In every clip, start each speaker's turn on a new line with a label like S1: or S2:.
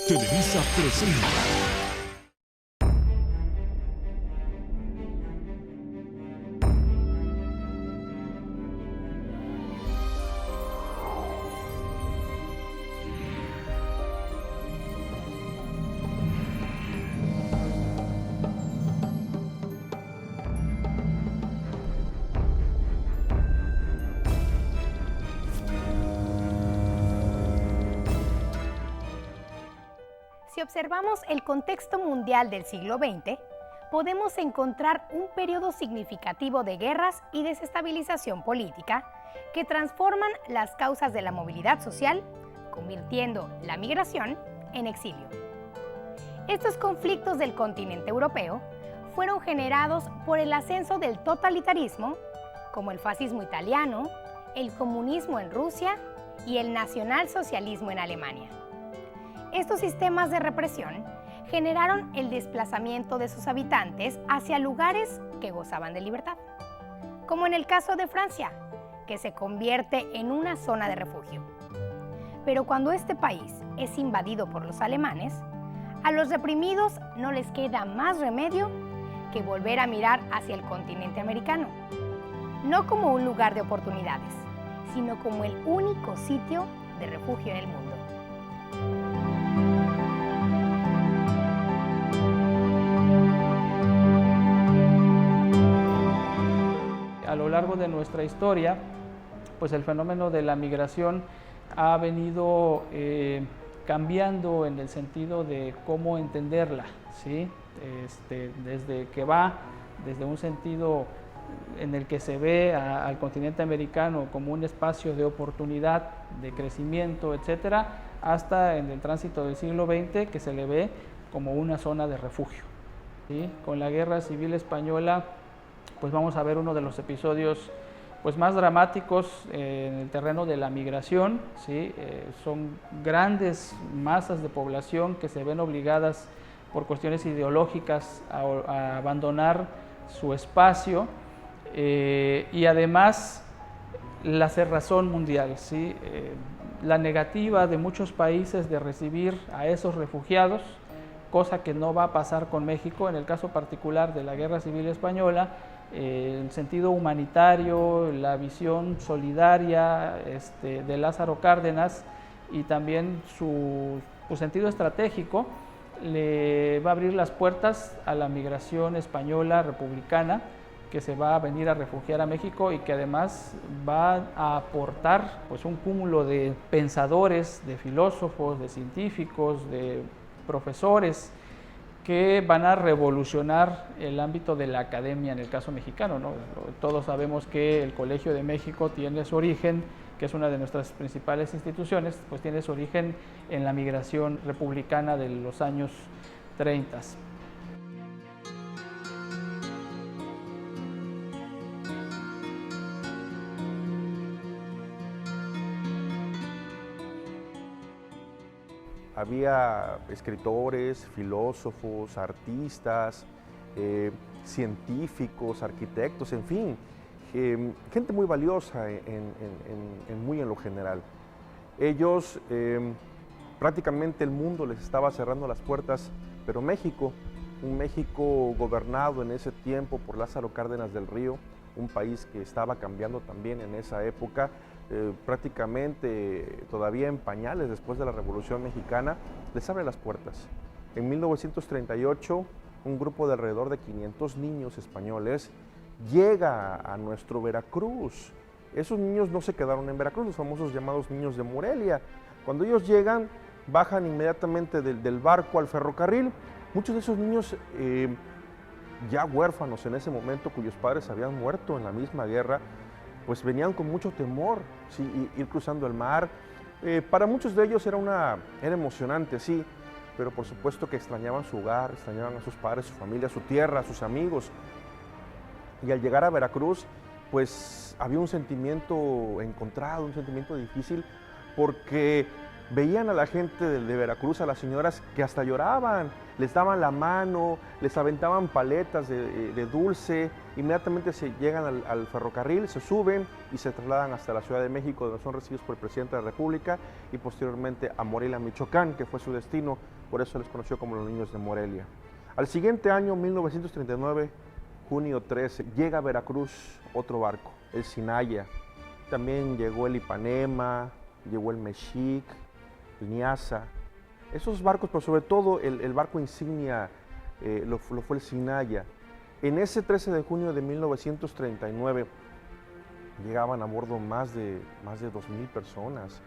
S1: Televisa presenta.
S2: Si observamos el contexto mundial del siglo XX, podemos encontrar un periodo significativo de guerras y desestabilización política que transforman las causas de la movilidad social, convirtiendo la migración en exilio. Estos conflictos del continente europeo fueron generados por el ascenso del totalitarismo, como el fascismo italiano, el comunismo en Rusia y el nacionalsocialismo en Alemania. Estos sistemas de represión generaron el desplazamiento de sus habitantes hacia lugares que gozaban de libertad, como en el caso de Francia, que se convierte en una zona de refugio. Pero cuando este país es invadido por los alemanes, a los reprimidos no les queda más remedio que volver a mirar hacia el continente americano, no como un lugar de oportunidades, sino como el único sitio de refugio en el mundo.
S3: A lo largo de nuestra historia, pues el fenómeno de la migración ha venido cambiando en el sentido de cómo entenderla, ¿sí? Desde un sentido en el que se ve al continente americano como un espacio de oportunidad, de crecimiento, etcétera, hasta en el tránsito del siglo XX que se le ve como una zona de refugio, ¿sí? Con la Guerra Civil Española, pues vamos a ver uno de los episodios pues más dramáticos en el terreno de la migración, ¿sí? Son grandes masas de población que se ven obligadas por cuestiones ideológicas a abandonar su espacio y además la cerrazón mundial, ¿sí? La negativa de muchos países de recibir a esos refugiados, cosa que no va a pasar con México en el caso particular de la Guerra Civil Española. El sentido humanitario, la visión solidaria de Lázaro Cárdenas y también su sentido estratégico le va a abrir las puertas a la migración española republicana que se va a venir a refugiar a México y que además va a aportar pues un cúmulo de pensadores, de filósofos, de científicos, de profesores que van a revolucionar el ámbito de la academia en el caso mexicano, ¿no? Todos sabemos que el Colegio de México tiene su origen, que es una de nuestras principales instituciones, pues tiene su origen en la migración republicana de los años 30.
S4: Había escritores, filósofos, artistas, científicos, arquitectos, en fin, gente muy valiosa muy en lo general. Ellos, prácticamente el mundo les estaba cerrando las puertas, pero México, un México gobernado en ese tiempo por Lázaro Cárdenas del Río, un país que estaba cambiando también en esa época, prácticamente todavía en pañales después de la Revolución Mexicana, les abre las puertas. En 1938, un grupo de alrededor de 500 niños españoles llega a nuestro Veracruz. Esos niños no se quedaron en Veracruz, los famosos llamados niños de Morelia. Cuando ellos llegan, bajan inmediatamente del barco al ferrocarril. Muchos de esos niños ya huérfanos en ese momento, cuyos padres habían muerto en la misma guerra, pues venían con mucho temor, ¿sí? Ir cruzando el mar. Para muchos de ellos era emocionante, sí, pero por supuesto que extrañaban su hogar, extrañaban a sus padres, su familia, su tierra, a sus amigos. Y al llegar a Veracruz, pues había un sentimiento encontrado, un sentimiento difícil, porque veían a la gente de Veracruz, a las señoras que hasta lloraban, les daban la mano, les aventaban paletas de dulce, inmediatamente se llegan al ferrocarril, se suben y se trasladan hasta la Ciudad de México, donde son recibidos por el presidente de la República, y posteriormente a Morelia, Michoacán, que fue su destino, por eso les conoció como los niños de Morelia. Al siguiente año, 1939, junio 13, llega a Veracruz otro barco, el Sinaya. También llegó el Ipanema, llegó el Mexic, el Niasa. Esos barcos, pero sobre todo el barco insignia lo fue el Sinaya. En ese 13 de junio de 1939 llegaban a bordo más de 2,000 personas,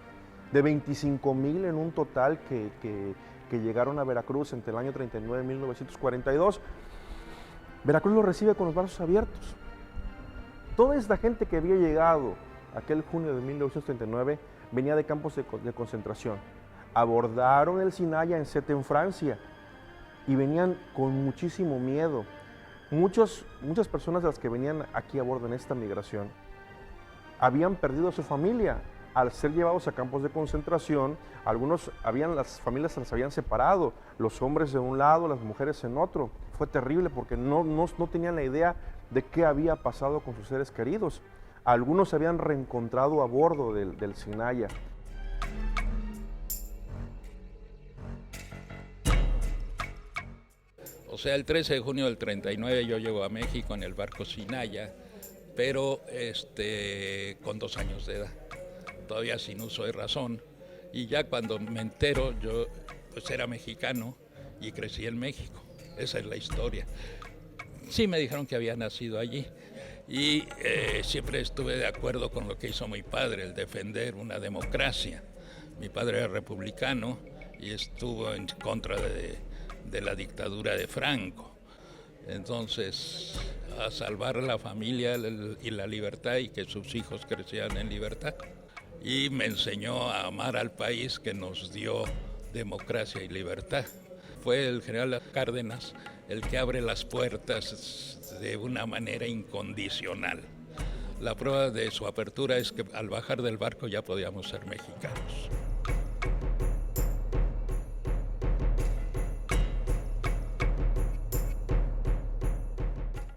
S4: de 25,000 en un total que llegaron a Veracruz entre el año 39 y 1942. Veracruz los recibe con los brazos abiertos. Toda esta gente que había llegado aquel junio de 1939 venía de campos de concentración. Abordaron el Sinaya en Sète, en Francia, y venían con muchísimo miedo. Muchas personas de las que venían aquí a bordo en esta migración habían perdido a su familia al ser llevados a campos de concentración. Las familias se las habían separado, los hombres de un lado, las mujeres en otro. Fue terrible porque no tenían la idea de qué había pasado con sus seres queridos. Algunos se habían reencontrado a bordo del Sinaya.
S5: O sea, el 13 de junio del 39 yo llego a México en el barco Sinaya, pero con 2 años de edad, todavía sin uso de razón. Y ya cuando me entero, yo pues era mexicano y crecí en México. Esa es la historia. Sí me dijeron que había nacido allí y siempre estuve de acuerdo con lo que hizo mi padre, el defender una democracia. Mi padre era republicano y estuvo en contra de la dictadura de Franco. Entonces, a salvar la familia y la libertad y que sus hijos crecieran en libertad. Y me enseñó a amar al país que nos dio democracia y libertad. Fue el general Cárdenas el que abre las puertas de una manera incondicional. La prueba de su apertura es que al bajar del barco ya podíamos ser mexicanos.